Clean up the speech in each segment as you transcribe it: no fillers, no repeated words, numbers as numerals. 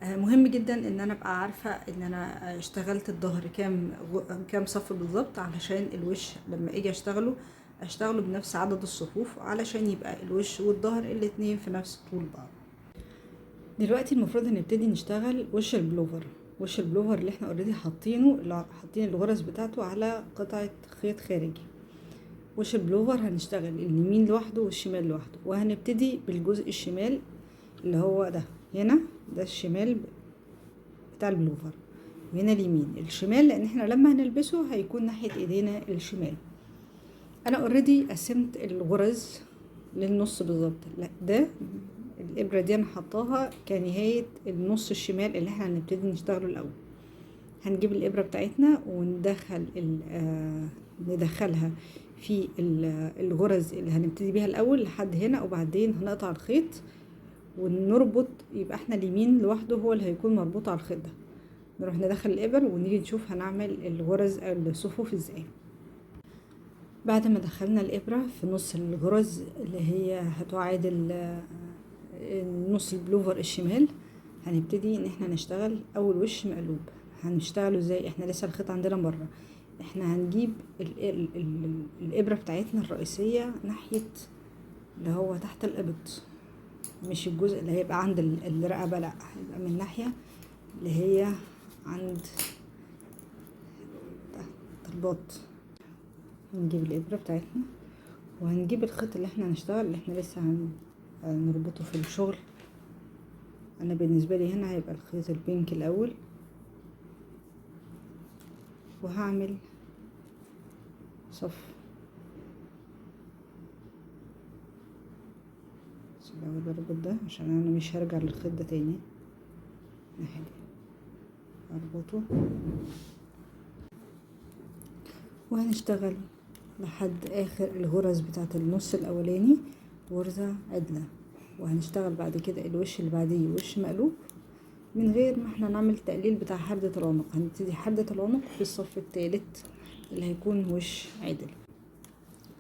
مهم جدا ان انا ابقى عارفة ان انا اشتغلت الظهر كام صف بالظبط، علشان الوش لما اجي اشتغله بنفس عدد الصفوف، علشان يبقى الوش والظهر الاتنين في نفس طول بعض. دلوقتي المفروض هنبتدي نشتغل وش البلوفر اللي احنا اوريدي حاطين الغرز بتاعته على قطعة خيط خارجي. وش البلوفر هنشتغل اليمين لوحده والشمال لوحده، وهنبتدي بالجزء الشمال اللي هو ده. هنا ده الشمال بتاع البلوفر، وهنا اليمين. الشمال لان احنا لما هنلبسه هيكون ناحية ايدينا الشمال. انا اوريدي قسمت الغرز للنص بالظبط. لا، ده الابره دي انا حطاها كنهايه النص الشمال اللي احنا هنبتدي نشتغله الاول. هنجيب الابره بتاعتنا ندخلها في الغرز اللي هنبتدي بيها الاول لحد هنا، وبعدين هنقطع الخيط ونربط. يبقى احنا اليمين لوحده هو اللي هيكون مربوط على الخيط ده. نروح ندخل الابر ونيجي نشوف هنعمل الغرز الصفوف ازاي. بعد ما دخلنا الابره في نص الغرز اللي هي هتعادل نص البلوفر الشمال، هنبتدي ان احنا نشتغل اول وش مقلوب. هنشتغله ازاي؟ احنا لسه الخيط عندنا بره. احنا هنجيب الابره بتاعتنا الرئيسيه ناحيه اللي هو تحت الابط، مش الجزء اللي هيبقى عند الرقبه، لا، هيبقى من ناحيه اللي هي عند تحت البط. هنجيب الابره بتاعتنا وهنجيب الخيط اللي احنا هنشتغل، اللي احنا لسه هنربطه في الشغل. انا بالنسبه لي هنا هيبقى الخيط البينك الاول، وهعمل صف. بس الاول بربط ده عشان انا مش هرجع للخيط ده تاني. ناحية اربطه وهنشتغل لحد اخر الغرز بتاعه النص الاولاني غرزه عدله، وهنشتغل بعد كده الوش اللي بعديه وش مقلوب من غير ما احنا نعمل تقليل بتاع حردة العنق. هنبتدي حردة العنق في الصف الثالث اللي هيكون وش عدل.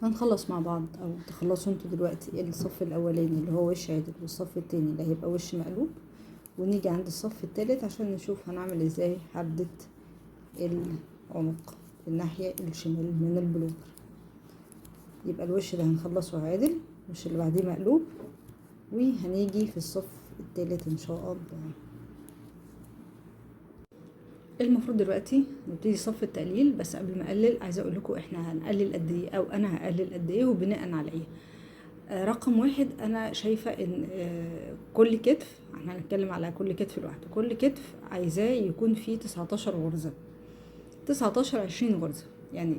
هنخلص مع بعض، او تخلصوا انتوا دلوقتي الصف الاولاني اللي هو وش عدل، والصف التاني اللي هيبقى وش مقلوب، ونيجي عند الصف الثالث عشان نشوف هنعمل ازاي حردة العنق في الناحية الشمال من البلوفر. يبقى الوش ده هنخلصه عادل، الوش اللي بعديه مقلوب، وهنيجي في الصف الثالث ان شاء الله. المفروض دلوقتي نبتدي صف التقليل. بس قبل ما اقلل عايزه اقول لكم احنا هنقلل قد ايه، او انا هقلل قد ايه وبناء على ايه. رقم واحد، انا شايفه ان كل كتف، احنا هنتكلم على كل كتف لوحده، كل كتف عايزاه يكون فيه 19 غرزه، 19 20 غرزه يعني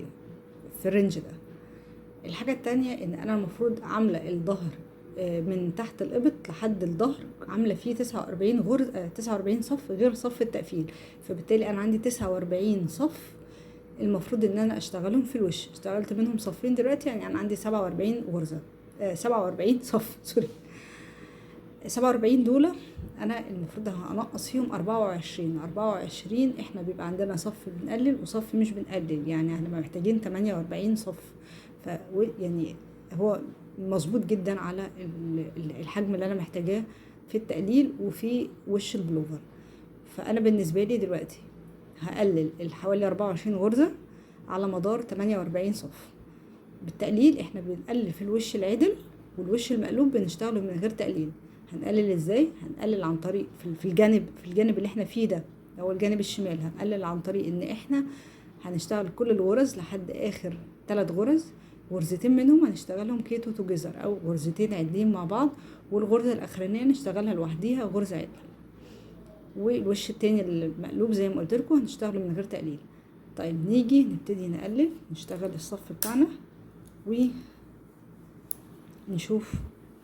في الرينج ده. الحاجه التانية ان انا المفروض عامله الظهر من تحت الابط لحد الظهر عامله فيه 49 غرزه، 49 صف غير صف التقفيل. فبالتالي انا عندي 49 صف المفروض ان انا اشتغلهم في الوش. اشتغلت منهم صفين دلوقتي، يعني انا عندي 47 غرزه، 47 صف، سوري. 47 دول انا المفروض هنقص فيهم 24. احنا بيبقى عندنا صف بنقلل وصف مش بنقلل، يعني هنبقى محتاجين 48 صف. يعني هو مظبوط جدا على الحجم اللي انا محتاجاه في التقليل وفي وش البلوفر. فانا بالنسبه لي دلوقتي هقلل حوالي 24 غرزه على مدار 48 صف. بالتقليل احنا بنقلل في الوش العدل، والوش المقلوب بنشتغله من غير تقليل. هنقلل ازاي؟ هنقلل عن طريق في الجانب اللي احنا فيه ده، هو الجانب الشمال. هنقلل عن طريق ان احنا هنشتغل كل الغرز لحد اخر 3 غرز، غرزتين منهم هنشتغلهم كيتو توجذر او غرزتين عدلين مع بعض، والغرزه الاخرانيه نشتغلها لوحديها غرزه عدل. والوش التاني المقلوب زي ما قلت لكم هنشتغله من غير تقليل. طيب نيجي نبتدي نقلل، نشتغل الصف بتاعنا ونشوف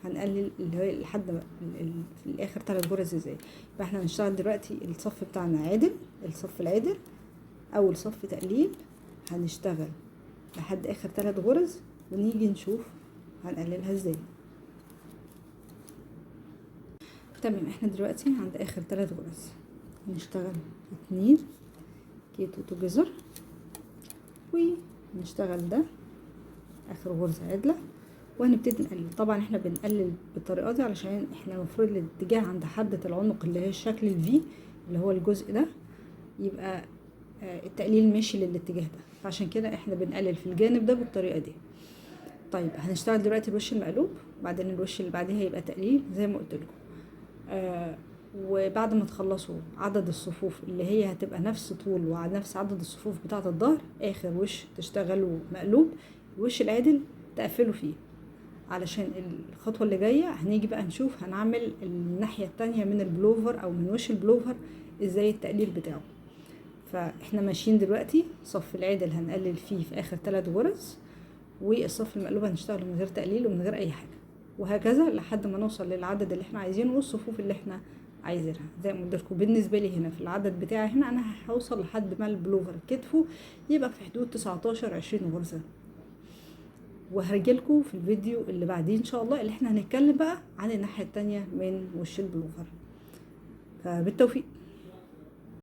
هنقلل اللي هو لحد في الاخر 3 غرز ازاي. فاحنا هنشتغل دلوقتي الصف بتاعنا عادل، الصف العادل اول صف تقليل، هنشتغل لحد اخر 3 غرز ونيجي نشوف هنقللها ازاي. تمام، احنا دلوقتي عند اخر 3 غرز هنشتغل 2 كيتو توجذر، ونشتغل ده اخر غرزة عدلة، وهنبتدي نقلل. طبعا احنا بنقلل بالطريقه دي علشان احنا المفروض الاتجاه عند حدة العنق اللي هي الشكل الفي اللي هو الجزء ده يبقى التقليل ماشي للاتجاه ده، فعشان كده احنا بنقلل في الجانب ده بالطريقه دي. طيب هنشتغل دلوقتي الوش المقلوب، بعدين الوش اللي بعديه هيبقى تقليل زي ما قلت لكم. وبعد ما تخلصوا عدد الصفوف اللي هي هتبقى نفس طول ونفس عدد الصفوف بتاعه الظهر، اخر وش تشتغلوا مقلوب، الوش العادل تقفلوا فيه. علشان الخطوه اللي جايه هنيجي بقى نشوف هنعمل الناحيه التانية من البلوفر او من وش البلوفر ازاي التقليل بتاعه. فاحنا ماشيين دلوقتي صف العادل هنقلل فيه في اخر 3 غرز، والصف المقلوب هنشتغله من غير تقليل ومن غير اي حاجه، وهكذا لحد ما نوصل للعدد اللي احنا عايزينه والصفوف اللي احنا عايزينها. زي ما قلت لكم بالنسبه لي هنا في العدد بتاعي هنا انا هوصل لحد ما البلوفر كتفه يبقى في حدود 19 20 غرزه. وهرجلكم في الفيديو اللي بعدين ان شاء الله اللي احنا هنتكلم بقى عن الناحيه التانية من وش البلوفر. فبالتوفيق.